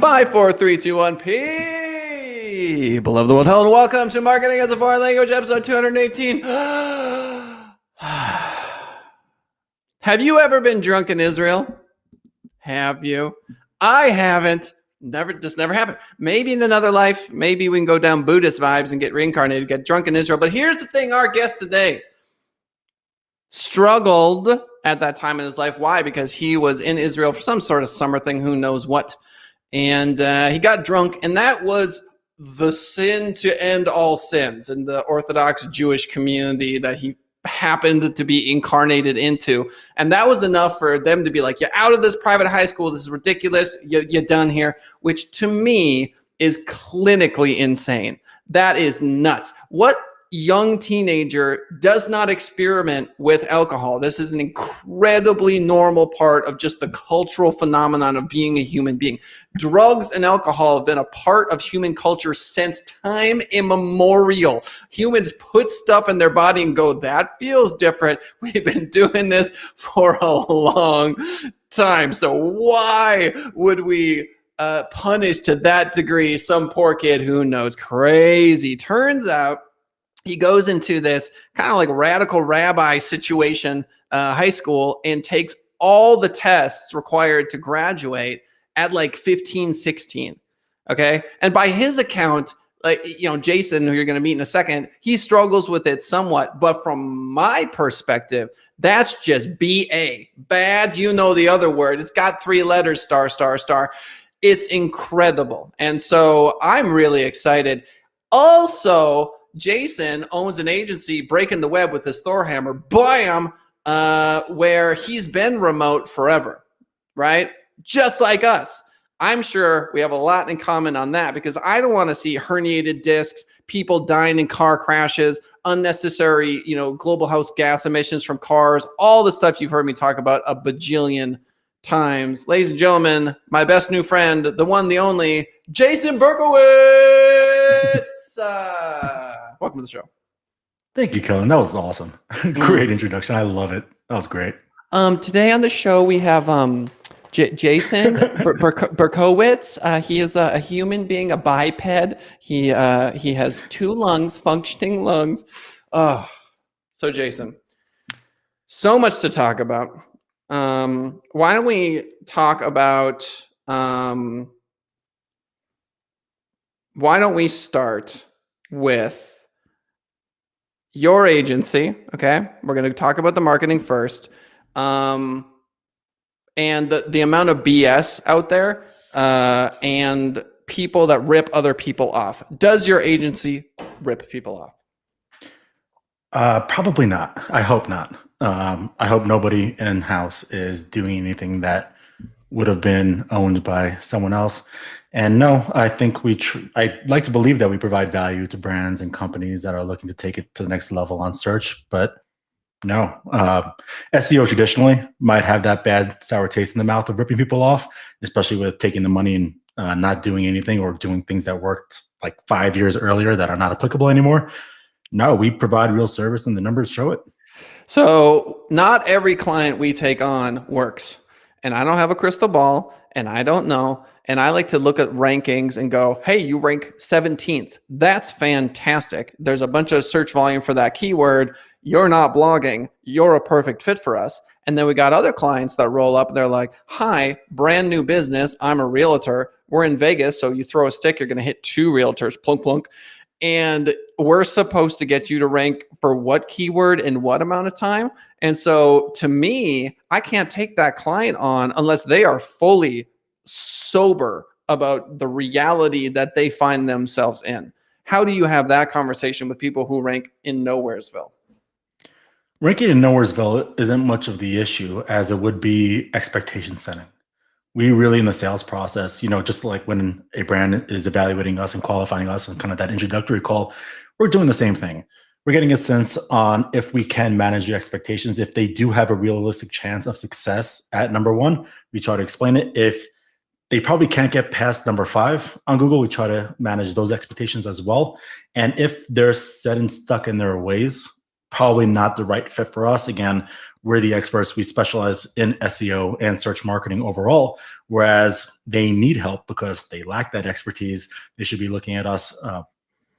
5, 4, 3, 2, 1. People of the world, hello and welcome to Marketing as a Foreign Language, episode 218. Have you ever been drunk in Israel? Have you? I haven't. Just never happened. Maybe in another life, maybe we can go down Buddhist vibes and get reincarnated, get drunk in Israel. But here's the thing, our guest today struggled at that time in his life. Why? Because he was in Israel for some sort of summer thing, who knows what. And he got drunk, and that was the sin to end all sins in the Orthodox Jewish community that he happened to be incarnated into. And that was enough for them to be like, you're out of this private high school. This is ridiculous. You're done here, which to me is clinically insane. That is nuts. What young teenager does not experiment with alcohol? This is an incredibly normal part of just the cultural phenomenon of being a human being. Drugs and alcohol have been a part of human culture since time immemorial. Humans put stuff in their body and go, that feels different. We've been doing this for a long time. So why would we punish to that degree some poor kid who knows? Crazy. Turns out he goes into this kind of like radical rabbi situation, high school, and takes all the tests required to graduate at like 15, 16. Okay. And by his account, like, you know, Jason, who you're going to meet in a second, he struggles with it somewhat. But from my perspective, that's just BA. Bad, you know the other word. It's got 3 letters, star, star, star. It's incredible. And so I'm really excited. Also, Jason owns an agency, Breaking the Web with his Thor hammer, bam, where he's been remote forever, right? Just like us. I'm sure we have a lot in common on that, because I don't want to see herniated discs, people dying in car crashes, unnecessary, global house gas emissions from cars, all the stuff you've heard me talk about a bajillion times. Ladies and gentlemen, my best new friend, the one, the only, Jason Berkowitz. Welcome to the show. Thank you, Kellen. That was awesome. Great introduction. I love it. That was great. Today on the show, we have Jason Berkowitz. He is a human being, a biped. He has 2 lungs, functioning lungs. So Jason, so much to talk about. Why don't we talk about, why don't we start with your agency, okay? We're going to talk about the marketing first. And the amount of BS out there, and people that rip other people off. Does your agency rip people off? Probably not. I hope not. I hope nobody in-house is doing anything that would have been owned by someone else. And no, I think I like to believe that we provide value to brands and companies that are looking to take it to the next level on search, but no. SEO traditionally might have that bad sour taste in the mouth of ripping people off, especially with taking the money and not doing anything, or doing things that worked like 5 years earlier that are not applicable anymore. No, we provide real service and the numbers show it. So not every client we take on works. And I don't have a crystal ball, and I don't know. And I like to look at rankings and go, hey, you rank 17th. That's fantastic. There's a bunch of search volume for that keyword. You're not blogging. You're a perfect fit for us. And then we got other clients that roll up. They're like, hi, brand new business. I'm a realtor. We're in Vegas. So you throw a stick, you're going to hit 2 realtors, plunk, plunk. And we're supposed to get you to rank for what keyword in what amount of time. And so to me, I can't take that client on unless they are fully sober about the reality that they find themselves in. How do you have that conversation with people who rank in Nowheresville? Ranking in Nowheresville isn't much of the issue as it would be expectation setting. We really, in the sales process, just like when a brand is evaluating us and qualifying us and kind of that introductory call, we're doing the same thing. We're getting a sense on if we can manage the expectations. If they do have a realistic chance of success at number 1, we try to explain it. If they probably can't get past number 5 on Google, we try to manage those expectations as well. And if they're set and stuck in their ways, probably not the right fit for us. Again, we're the experts. We specialize in SEO and search marketing overall, whereas they need help because they lack that expertise. They should be looking at us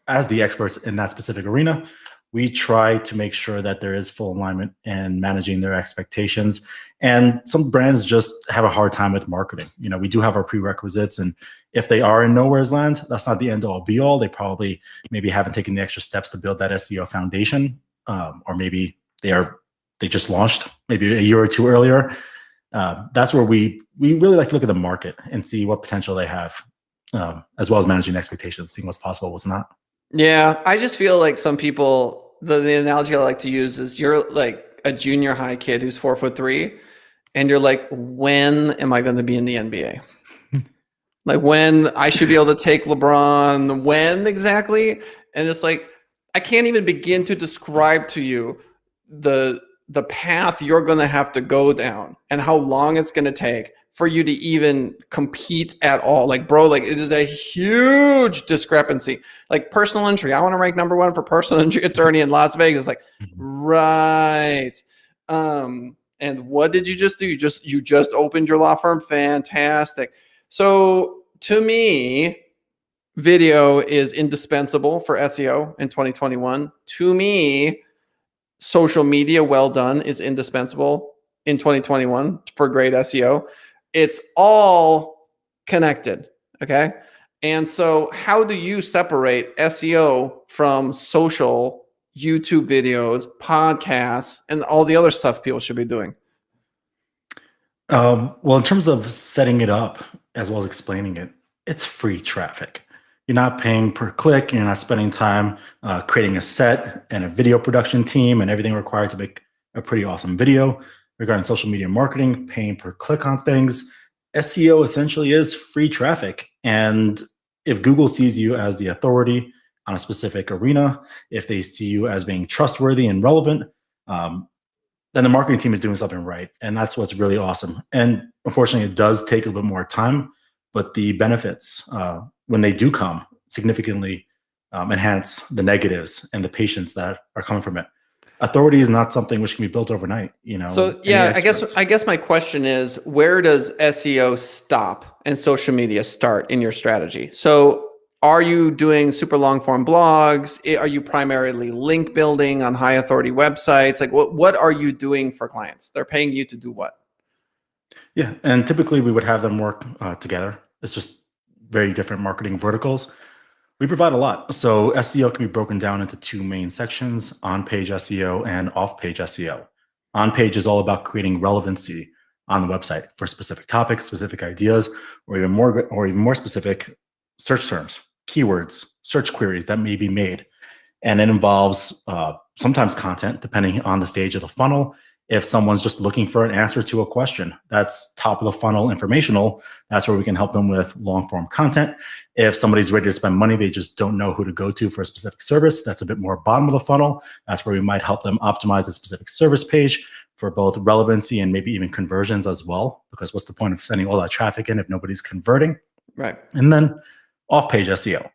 as the experts in that specific arena. We try to make sure that there is full alignment and managing their expectations. And some brands just have a hard time with marketing. We do have our prerequisites, and if they are in nowhere's land, that's not the end all be all. They probably maybe haven't taken the extra steps to build that SEO foundation, or maybe they just launched maybe a year or two earlier. That's where we really like to look at the market and see what potential they have, as well as managing expectations, seeing what's possible, what's not. Yeah, I just feel like some people, the analogy I like to use is you're like a junior high kid who's 4'3", and you're like, when am I going to be in the NBA? Like, when I should be able to take LeBron, when exactly? And it's like, I can't even begin to describe to you the path you're going to have to go down and how long it's going to take for you to even compete at all. Like, bro, like, it is a huge discrepancy. Like, personal injury, I want to rank #1 for personal injury attorney in Las Vegas. Like, right. And what did you just do? You just opened your law firm. Fantastic. So to me, video is indispensable for SEO in 2021. To me, social media well done is indispensable in 2021 for great SEO. It's all connected, okay? And so how do you separate SEO from social, YouTube videos, podcasts, and all the other stuff people should be doing? Well, in terms of setting it up as well as explaining it, it's free traffic. You're not paying per click. You're not spending time creating a set and a video production team and everything required to make a pretty awesome video. Regarding social media marketing, paying per click on things, SEO essentially is free traffic. And if Google sees you as the authority on a specific arena, if they see you as being trustworthy and relevant, then the marketing team is doing something right. And that's what's really awesome. And unfortunately, it does take a little bit more time, but the benefits, when they do come, significantly enhance the negatives and the patients that are coming from it. Authority is not something which can be built overnight, So yeah, I guess my question is, where does SEO stop and social media start in your strategy? So are you doing super long form blogs? Are you primarily link building on high authority websites? Like, what are you doing for clients? They're paying you to do what? Yeah, and typically we would have them work together. It's just very different marketing verticals. We provide a lot. So SEO can be broken down into two main sections: on-page SEO and off-page SEO. On-page is all about creating relevancy on the website for specific topics, specific ideas, or even more specific search terms, keywords, search queries that may be made. And it involves sometimes content, depending on the stage of the funnel. If someone's just looking for an answer to a question, that's top of the funnel informational. That's where we can help them with long form content. If somebody's ready to spend money, they just don't know who to go to for a specific service, that's a bit more bottom of the funnel. That's where we might help them optimize a specific service page for both relevancy and maybe even conversions as well. Because what's the point of sending all that traffic in if nobody's converting? Right. And then off-page SEO.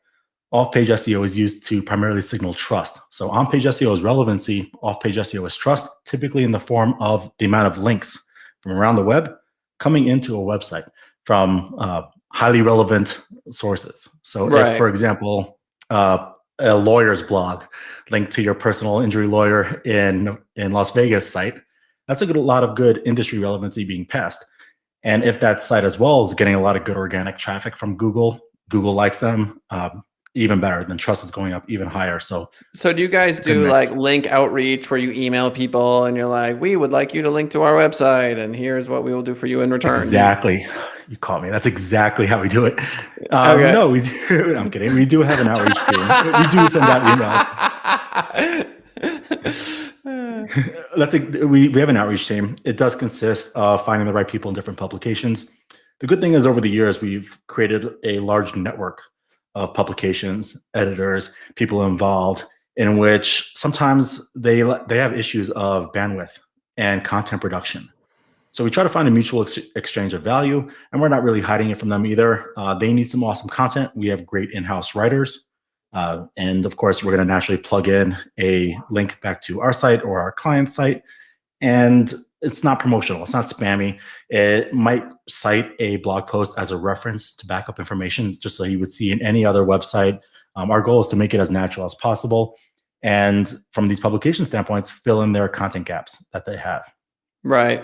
Off-page SEO is used to primarily signal trust. So on-page SEO is relevancy, off-page SEO is trust, typically in the form of the amount of links from around the web coming into a website from highly relevant sources. So if, for example, a lawyer's blog linked to your personal injury lawyer in Las Vegas site, that's a lot of good industry relevancy being passed. And if that site as well is getting a lot of good organic traffic from Google, Google likes them, even better, then trust is going up even higher. So do you guys do like link outreach where you email people and you're like, we would like you to link to our website and here's what we will do for you in return? Exactly. You caught me. That's exactly how we do it. Okay. No, we do. I'm kidding. We do have an outreach team. We do send out emails. We have an outreach team. It does consist of finding the right people in different publications. The good thing is over the years, we've created a large network of publications, editors, people involved, in which sometimes they have issues of bandwidth and content production. So we try to find a mutual exchange of value, and we're not really hiding it from them either. They need some awesome content. We have great in-house writers. And of course, we're going to naturally plug in a link back to our site or our client site. and it's not promotional. It's not spammy. It might cite a blog post as a reference to back up information, just so you would see in any other website. Our goal is to make it as natural as possible. And from these publication standpoints, fill in their content gaps that they have. Right.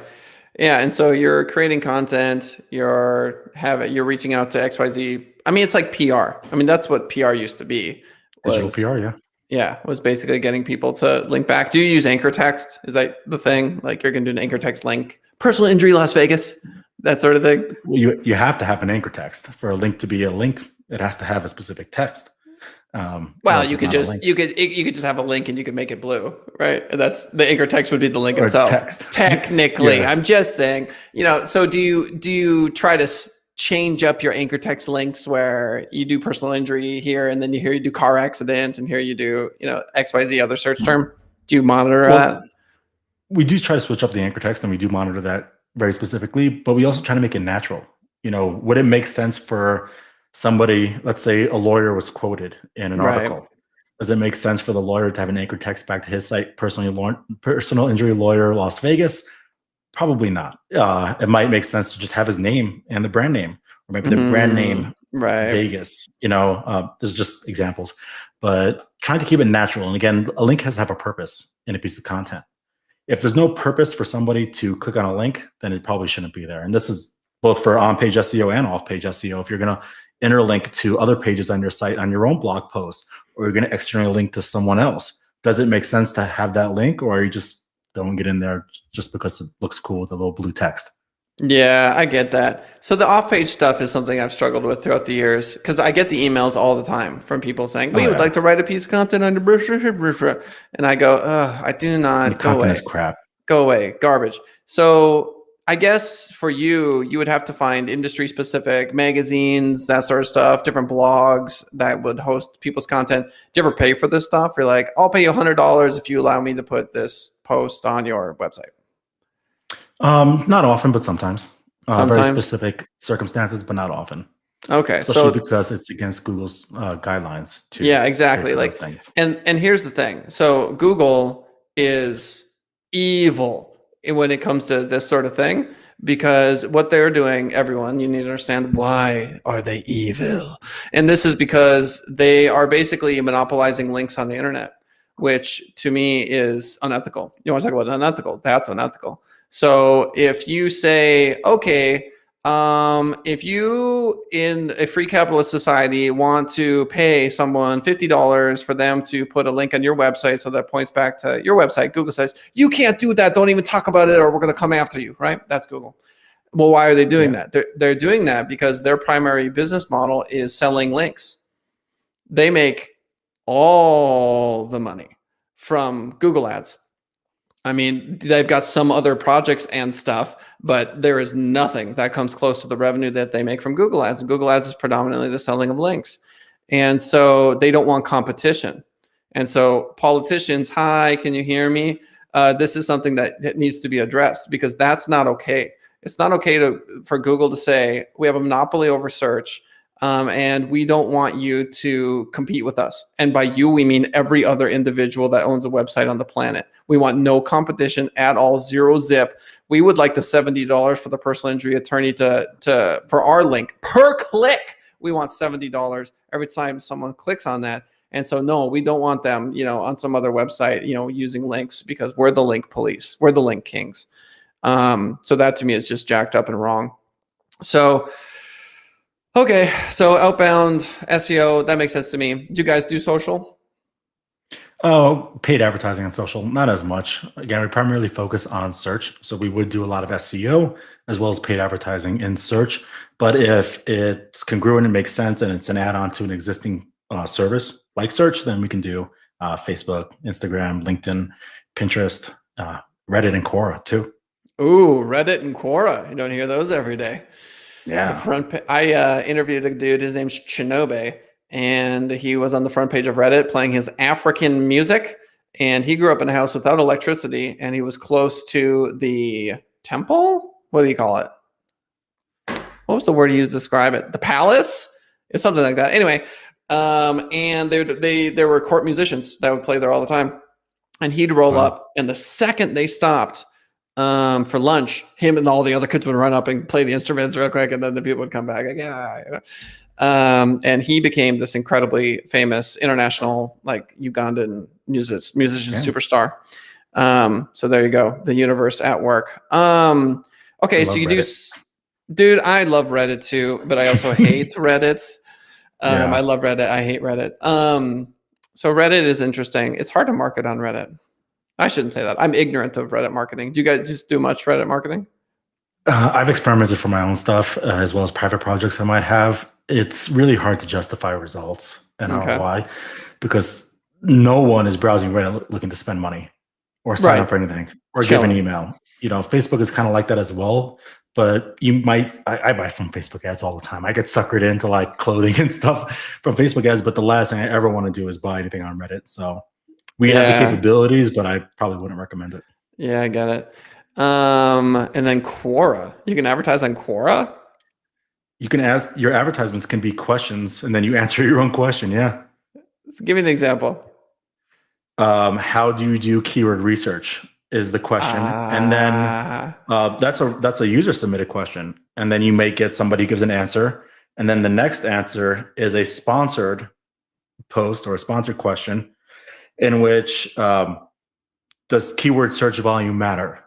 Yeah. And so you're creating content, you're reaching out to XYZ. I mean, it's like PR. I mean, that's what PR used to be. Digital PR, yeah. Yeah, was basically getting people to link back. Do you use anchor text? Is that the thing? Like you're going to do an anchor text link, personal injury, Las Vegas, that sort of thing? Well, you have to have an anchor text. For a link to be a link, it has to have a specific text. Well, you could just have a link and you could make it blue, right? And that's the anchor text would be the link itself. Text. Technically, yeah. I'm just saying, so do you try to change up your anchor text links where you do personal injury here, and then here you do car accident, and here you do, XYZ other search term? Do you monitor that? We do try to switch up the anchor text, and we do monitor that very specifically, but we also try to make it natural. Would it make sense for somebody, let's say a lawyer was quoted in an article. Does it make sense for the lawyer to have an anchor text back to his site, personal injury lawyer, Las Vegas? Probably not. It might make sense to just have his name and the brand name, or maybe the brand name Vegas. There's just examples, but trying to keep it natural. And again, a link has to have a purpose in a piece of content. If there's no purpose for somebody to click on a link, then it probably shouldn't be there. And this is both for on-page SEO and off-page SEO. If you're going to interlink to other pages on your site on your own blog post, or you're going to externally link to someone else, does it make sense to have that link, or are you just don't get in there just because it looks cool with a little blue text? Yeah, I get that. So the off-page stuff is something I've struggled with throughout the years, because I get the emails all the time from people saying, we would like to write a piece of content on your and I go, I do not. The content is crap. Go away, garbage. So I guess for you would have to find industry specific magazines, that sort of stuff, different blogs that would host people's content. Do you ever pay for this stuff? You're like, I'll pay you $100 if you allow me to put this post on your website. Not often, but sometimes. Very specific circumstances, but not often. Okay. Especially because it's against Google's guidelines too. Yeah, exactly. Like things. And here's the thing. So Google is evil when it comes to this sort of thing, because what they're doing, everyone, you need to understand, why are they evil? And this is because they are basically monopolizing links on the internet, which to me is unethical. You want to talk about unethical? That's unethical. So if you say, okay, if you in a free capitalist society want to pay someone $50 for them to put a link on your website so that points back to your website, Google says, you can't do that. Don't even talk about it, or we're going to come after you, right? That's Google. Well, why are they doing that? They're doing that because their primary business model is selling links. They make all the money from Google ads. I mean, they've got some other projects and stuff, but there is nothing that comes close to the revenue that they make from Google ads. Google ads is predominantly the selling of links. And so they don't want competition. And so politicians, hi, can you hear me? This is something that needs to be addressed, because that's not okay. It's not okay for Google to say, we have a monopoly over search, and we don't want you to compete with us. And by you, we mean every other individual that owns a website on the planet. We want no competition at all, zero zip. We would like the $70 for the personal injury attorney for our link per click. We want $70 every time someone clicks on that. And so, no, we don't want them, on some other website, using links, because we're the link police. We're the link kings. So that to me is just jacked up and wrong. So, okay. So outbound SEO, that makes sense to me. Do you guys do social? Oh, paid advertising on social, not as much. Again, we primarily focus on search. So we would do a lot of SEO as well as paid advertising in search. But if it's congruent and makes sense and it's an add-on to an existing service like search, then we can do Facebook, Instagram, LinkedIn, Pinterest, Reddit, and Quora too. Ooh, Reddit and Quora. You don't hear those every day. Yeah. I interviewed a dude, his name's Chinobe, and he was on the front page of Reddit playing his African music. And he grew up in a house without electricity, and he was close to the temple. What do you call it? What was the word he used to describe it? The palace? It's something like that. Anyway, and there were court musicians that would play there all the time. And he'd roll up, and the second they stopped, for lunch. Him and all the other kids would run up and play the instruments real quick, and then the people would come back like, yeah. You know. And he became this incredibly famous international, like Ugandan musician superstar. So there you go, the universe at work. Okay, so you Reddit. Dude, I love Reddit too, but I also hate Reddit. I love Reddit. I hate Reddit. So Reddit is interesting. It's hard to market on Reddit. I shouldn't say that. I'm ignorant of Reddit marketing. Do you guys just do much Reddit marketing? I've experimented for my own stuff, as well as private projects I might have. It's really hard to justify results and ROI because no one is browsing Reddit looking to spend money or sign up for anything or give an email. You know, Facebook is kind of like that as well. But you might, I buy from Facebook ads all the time. I get suckered into like clothing and stuff from Facebook ads, but the last thing I ever want to do is buy anything on Reddit. So we have the capabilities, but I probably wouldn't recommend it. Yeah, I get it. And then Quora. You can advertise on Quora? You can ask, your advertisements can be questions, and then you answer your own question, yeah. So give me an example. How do you do keyword research? Is the question, and then that's a user submitted question, and then you may get somebody who gives an answer, and then the next answer is a sponsored post or a sponsored question, in which does keyword search volume matter?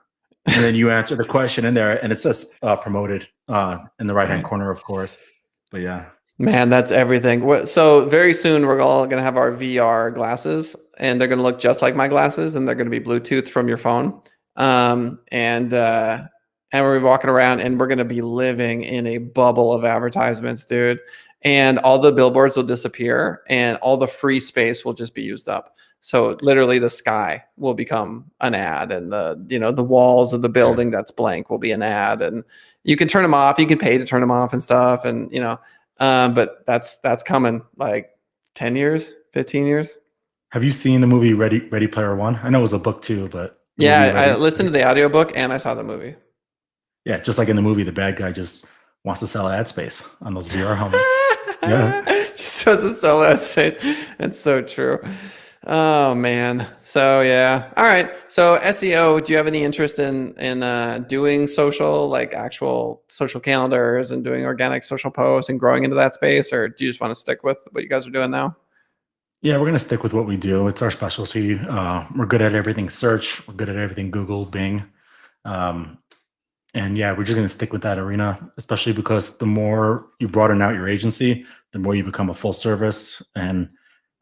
And then you answer the question in there, and it says promoted in the right hand corner, of course. But yeah. Man, that's everything. So very soon we're all going to have our VR glasses, and they're going to look just like my glasses, and they're going to be Bluetooth from your phone. And we're walking around, and we're going to be living in a bubble of advertisements, dude. And all the billboards will disappear, and all the free space will just be used up. So literally the sky will become an ad, and the walls of the building that's blank will be an ad, and you can turn them off. You can pay to turn them off and stuff, and but that's coming like 10 years, 15 years. Have you seen the movie Ready Player One? I know it was a book too, but yeah, I listened to the audiobook and I saw the movie. Yeah, just like in the movie, the bad guy just wants to sell ad space on those VR helmets. Yeah, just wants to sell ad space. It's so true. Oh man. So yeah. All right. So SEO, do you have any interest in doing social, like actual social calendars and doing organic social posts and growing into that space, or do you just want to stick with what you guys are doing now? Yeah, we're gonna stick with what we do. It's our specialty. We're good at everything search. We're good at everything Google, Bing. And yeah, we're just gonna stick with that arena, especially because the more you broaden out your agency, the more you become a full service. And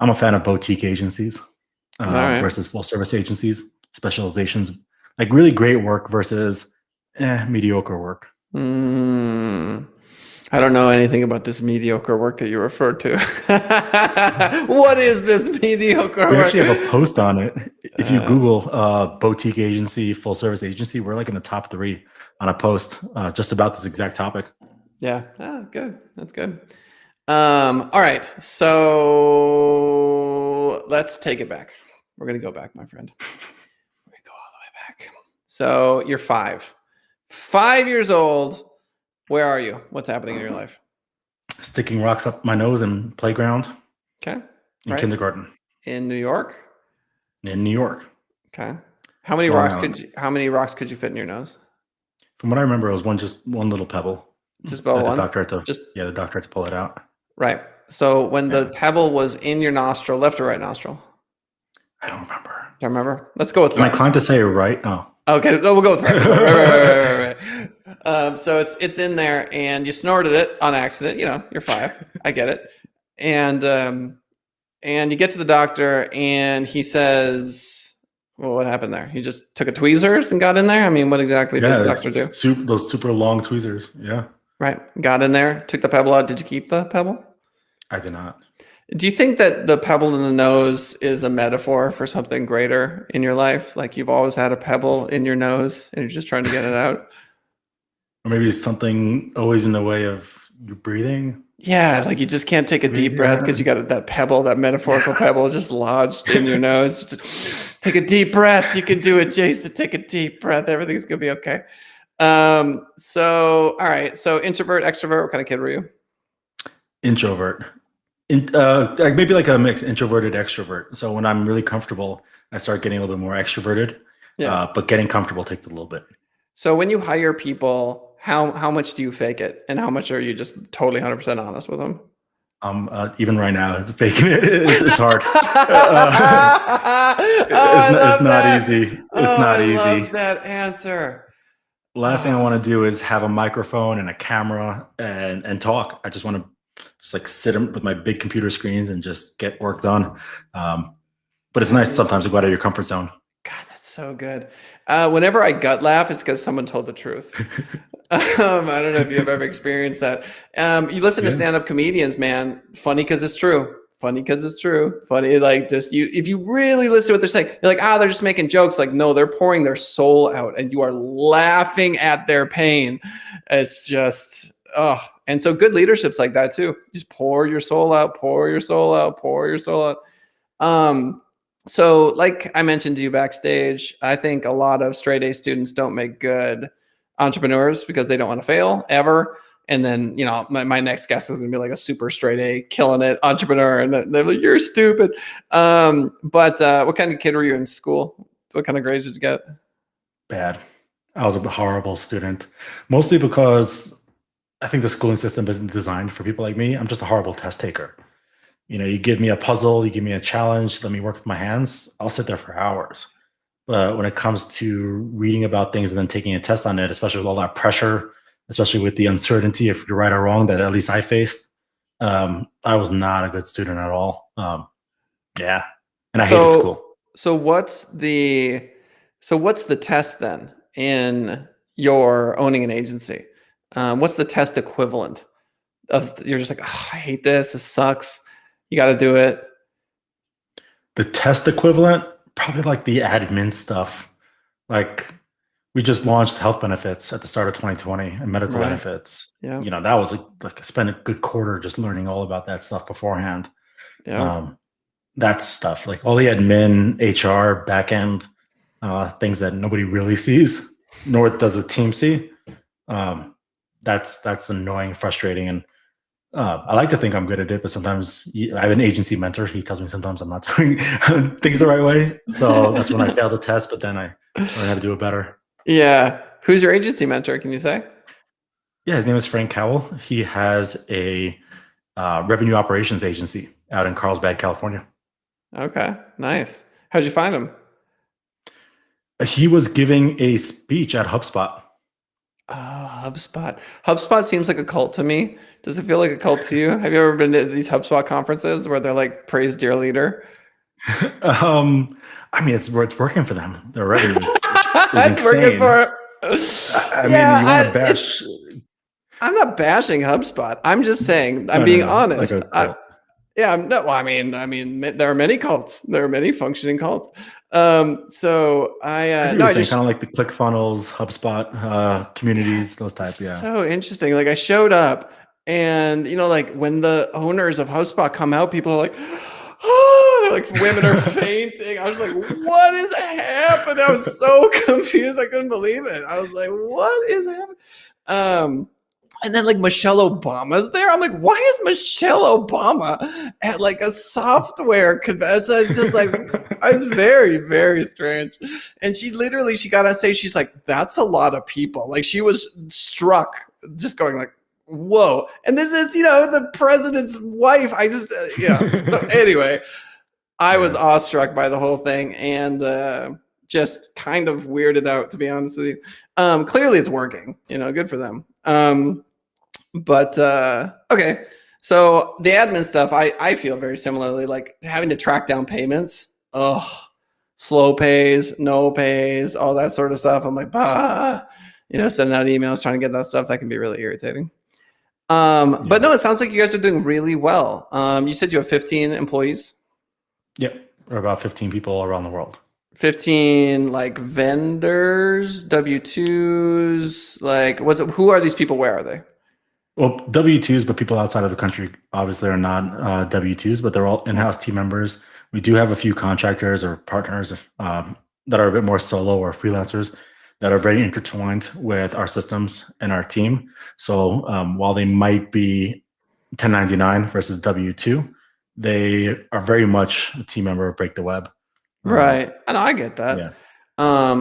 I'm a fan of boutique agencies versus full service agencies, specializations, like really great work versus mediocre work. I don't know anything about this mediocre work that you referred to. What is this mediocre work? We actually have a post on it. If you Google boutique agency, full service agency, we're like in the top 3 on a post just about this exact topic. Yeah. Good. That's good. All right. So let's take it back. We're going to go back, my friend. We're going to go all the way back. So you're 5 years old. Where are you? What's happening in your life? Sticking rocks up my nose in playground. Okay. In kindergarten. In New York? In New York. Okay. How many rocks could you fit in your nose? From what I remember, it was one little pebble. Just about one? The doctor had to pull it out. Right. So when the pebble was in your nostril, left or right nostril? I don't remember. Don't remember? Let's go with right. Am I inclined to say right? Oh. Okay. No, we'll go with right. Right. So it's in there, and you snorted it on accident. You're 5. I get it. And you get to the doctor, and he says, "Well, what happened there? He just took a tweezers and got in there. I mean, what exactly does the doctor do?" Those super long tweezers. Yeah. Right. Got in there, took the pebble out. Did you keep the pebble? I did not. Do you think that the pebble in the nose is a metaphor for something greater in your life? Like you've always had a pebble in your nose and you're just trying to get it out? Or maybe something always in the way of your breathing? Yeah, like you just can't take a deep breath because you got that pebble, that metaphorical pebble just lodged in your nose. Just take a deep breath. You can do it, Jason. Take a deep breath. Everything's going to be okay. So, all right. So introvert, extrovert, what kind of kid were you? Introvert. Maybe like a mix, introverted extrovert. So when I'm really comfortable, I start getting a little bit more extroverted. Yeah. But getting comfortable takes a little bit. So when you hire people, how much do you fake it, and how much are you just totally 100% honest with them? Even right now, it's faking it. It's hard. Oh, I It's love not that. easy. It's Oh, not I easy. love that answer. Last thing I Oh, want to do is have a microphone and a camera and talk. I just want to just like with my big computer screens and just get work done. But it's that nice is, sometimes to go out of your comfort zone. God, that's so good. Whenever I gut laugh, it's because someone told the truth. I don't know if you've ever experienced that. You listen to Yeah. stand-up comedians, man. Funny because it's true. Funny because it's true. Funny, like just you. If you really listen to what they're saying, you're like, they're just making jokes. Like, no, they're pouring their soul out, and you are laughing at their pain. It's just, oh. And so, good leadership's like that too. Just pour your soul out. Pour your soul out. Pour your soul out. So like I mentioned to you backstage, I think a lot of straight A students don't make good entrepreneurs because they don't want to fail ever. And then, my next guest is gonna be like a super straight A, killing it entrepreneur, and they're like, "You're stupid." But what kind of kid were you in school? What kind of grades did you get? Bad. I was a horrible student, mostly because I think the schooling system isn't designed for people like me. I'm just a horrible test taker. You give me a puzzle, you give me a challenge, let me work with my hands. I'll sit there for hours. But when it comes to reading about things and then taking a test on it, especially with all that pressure, especially with the uncertainty if you're right or wrong that at least I faced, I was not a good student at all. Yeah, and I hated So school. so what's the test then in your owning an agency? What's the test equivalent of you're just like, oh, I hate this. This sucks. You got to do it. The test equivalent, probably like the admin stuff. Like we just launched health benefits at the start of 2020 and medical Right. benefits. Yeah. That was like I spent a good quarter just learning all about that stuff beforehand. Yeah. That stuff, like all the admin, HR, backend, things that nobody really sees, nor does the team see. That's annoying, frustrating, and I like to think I'm good at it, but sometimes I have an agency mentor. He tells me sometimes I'm not doing things the right way. So that's when I fail the test, but then I learn how to do it better. Yeah. Who's your agency mentor? Can you say? Yeah, his name is Frank Cowell. He has a revenue operations agency out in Carlsbad, California. Okay. Nice. How'd you find him? He was giving a speech at Hubspot. Oh, HubSpot. HubSpot seems like a cult to me. Does it feel like a cult to you? Have you ever been to these HubSpot conferences where they're like, praise dear leader? I mean, it's working for them. Their revenue is It's working insane. for. I mean, you want to bash? I'm not bashing HubSpot. I'm just saying. I'm No, being no, no. Like honest. a cult. Yeah. I'm no. Well, I mean, there are many cults. There are many functioning cults. So I see what no, you're I saying, just kind of like the ClickFunnels, HubSpot, communities, those type. Yeah. so interesting. Like I showed up, and like when the owners of HubSpot come out, people are like, oh, like women are fainting. I was like, what is happening? I was so confused. I couldn't believe it. I was like, what is happening? And then like Michelle Obama's there. I'm like, why is Michelle Obama at like a software convention? It's just like, I was very, very strange. And she got on stage. She's like, that's a lot of people. Like she was struck, just going like, whoa. And this is, the president's wife. I just, yeah. So anyway, I was awestruck by the whole thing and just kind of weirded out, to be honest with you. Clearly it's working, good for them. But okay, so the admin stuff, I feel very similarly, like having to track down payments. Oh, slow pays, no pays, all that sort of stuff. I'm like, sending out emails, trying to get that stuff. That can be really irritating. But no, it sounds like you guys are doing really well. You said you have 15 employees. Yep, or about 15 people around the world. 15 like vendors, W-2s, like who are these people? Where are they? Well, W-2s, but people outside of the country obviously are not W-2s, but they're all in-house team members. We do have a few contractors or partners that are a bit more solo or freelancers that are very intertwined with our systems and our team. So while they might be 1099 versus W-2, they are very much a team member of Break the Web. Right. I know, I get that. Yeah.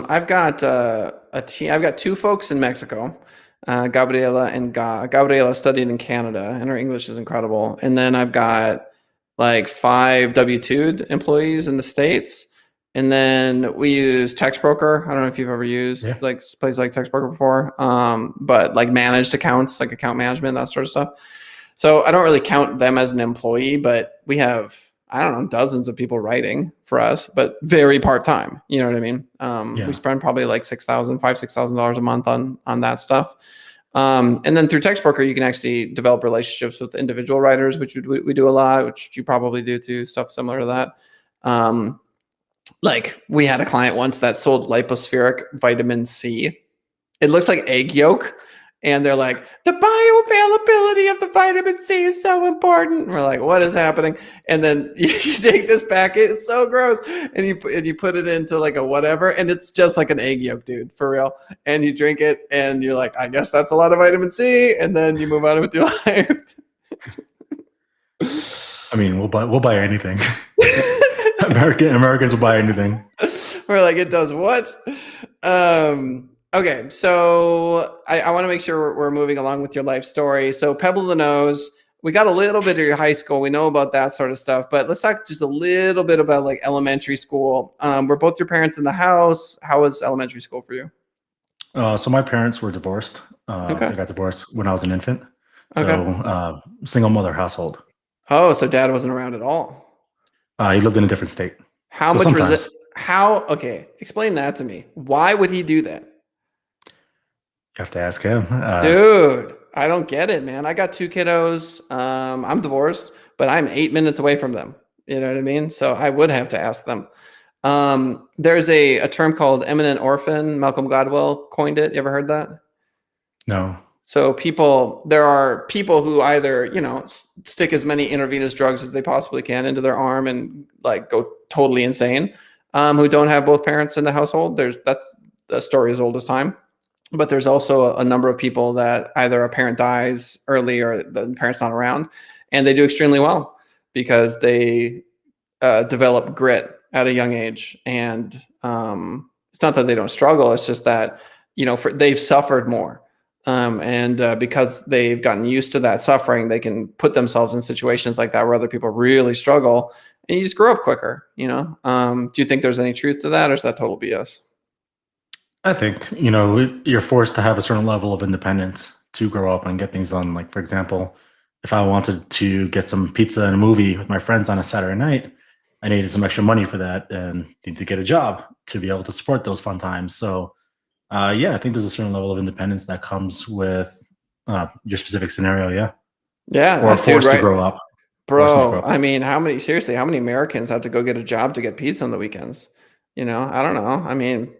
I've got a team. I've got 2 folks in Mexico, Gabriela and Gabriela studied in Canada, and her English is incredible. And then I've got like 5 W-2 employees in the States. And then we use TextBroker. I don't know if you've ever used like places like TextBroker before, but like managed accounts, like account management, that sort of stuff. So I don't really count them as an employee, but we have, I don't know, dozens of people writing for us, but very part-time. You know what I mean? We spend probably like $6,000 a month on that stuff. And then through TextBroker, you can actually develop relationships with individual writers, which we do a lot, which you probably do too, stuff similar to that. Like we had a client once that sold lipospheric vitamin C. It looks like egg yolk. And they're like, the bioavailability of the vitamin C is so important. And we're like, what is happening? And then you take this packet, it's so gross, and you put it into like a whatever, and it's just like an egg yolk, dude, for real. And you drink it, and you're like, I guess that's a lot of vitamin C, and then you move on with your life. I mean, we'll buy anything. Americans will buy anything. We're like, it does what? Okay, so I want to make sure we're moving along with your life story. So Pebble the Nose, we got a little bit of your high school. We know about that sort of stuff, but let's talk just a little bit about like elementary school. Were both your parents in the house? How was elementary school for you? So my parents were divorced. They got divorced when I was an infant. So single mother household. Oh, so dad wasn't around at all. He lived in a different state. How much was it? Okay, explain that to me. Why would he do that? You have to ask him. Dude, I don't get it, man. I got 2 kiddos. I'm divorced, but I'm 8 minutes away from them. You know what I mean? So I would have to ask them. There's a term called Eminent Orphan. Malcolm Gladwell coined it. You ever heard that? No. So there are people who either, stick as many intravenous drugs as they possibly can into their arm and like go totally insane, who don't have both parents in the household. That's a story as old as time. But there's also a number of people that either a parent dies early or the parent's not around, and they do extremely well because they develop grit at a young age. And it's not that they don't struggle; it's just that they've suffered more, and because they've gotten used to that suffering, they can put themselves in situations like that where other people really struggle, and you just grow up quicker. Do you think there's any truth to that, or is that total BS? I think, you're forced to have a certain level of independence to grow up and get things done. Like, for example, if I wanted to get some pizza and a movie with my friends on a Saturday night, I needed some extra money for that and need to get a job to be able to support those fun times. So, I think there's a certain level of independence that comes with your specific scenario. Yeah. Yeah. Or forced to grow up. Bro, I mean, how many Americans have to go get a job to get pizza on the weekends? I don't know. I mean,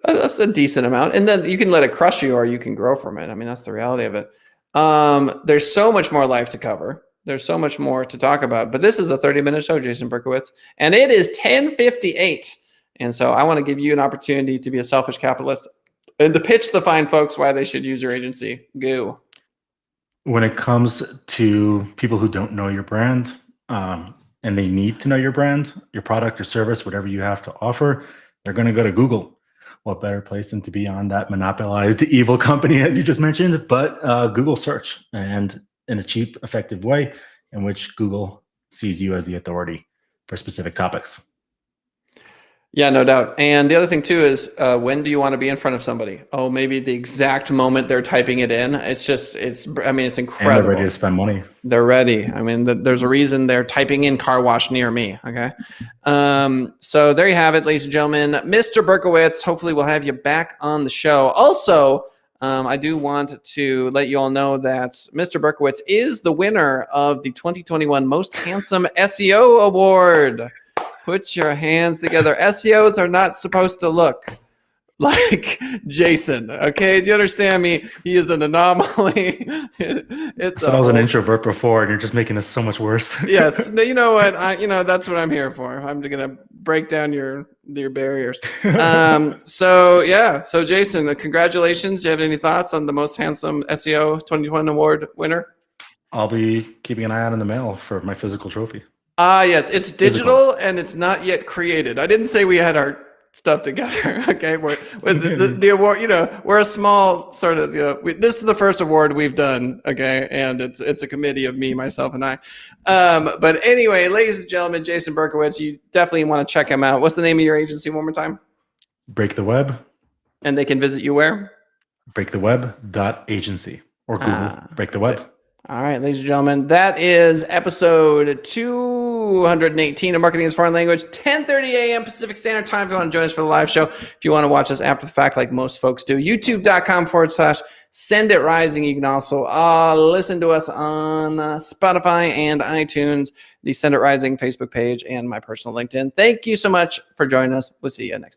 that's a decent amount. And then you can let it crush you or you can grow from it. I mean, that's the reality of it. There's so much more life to cover. There's so much more to talk about. But this is a 30-minute show, Jason Berkowitz. And it is 10:58. And so I want to give you an opportunity to be a selfish capitalist and to pitch the fine folks why they should use your agency. Go. When it comes to people who don't know your brand, and they need to know your brand, your product, your service, whatever you have to offer, they're going to go to Google. What better place than to be on that monopolized evil company, as you just mentioned, but Google search, and in a cheap, effective way in which Google sees you as the authority for specific topics. Yeah, no doubt. And the other thing too is when do you want to be in front of somebody? Oh, maybe the exact moment they're typing it in. It's incredible. And they're ready to spend money. They're ready. I mean, there's a reason they're typing in car wash near me. Okay. So there you have it, ladies and gentlemen. Mr. Berkowitz, hopefully we'll have you back on the show. Also, I do want to let you all know that Mr. Berkowitz is the winner of the 2021 Most Handsome SEO Award. Put your hands together. SEOs are not supposed to look like Jason. Okay, do you understand me? He is an anomaly. I was an introvert before, and you're just making this so much worse. Yes, you know what? That's what I'm here for. I'm gonna break down your barriers. So Jason, congratulations. Do you have any thoughts on the Most Handsome SEO 2021 Award winner? I'll be keeping an eye out in the mail for my physical trophy. Yes, it's digital and it's not yet created. I didn't say we had our stuff together. Okay, the award, we're a small sort of, this is the first award we've done. Okay, and it's a committee of me, myself, and I. But anyway, ladies and gentlemen, Jason Berkowitz, you definitely want to check him out. What's the name of your agency one more time? Break the Web. And they can visit you where? breaktheweb.agency or Google Break the Web. All right, ladies and gentlemen, that is episode 218 of Marketing is Foreign Language, 10:30 a.m. Pacific Standard Time. If you want to join us for the live show, if you want to watch us after the fact, like most folks do, youtube.com/Send It Rising. You can also listen to us on Spotify and iTunes, the Send It Rising Facebook page, and my personal LinkedIn. Thank you so much for joining us. We'll see you next time.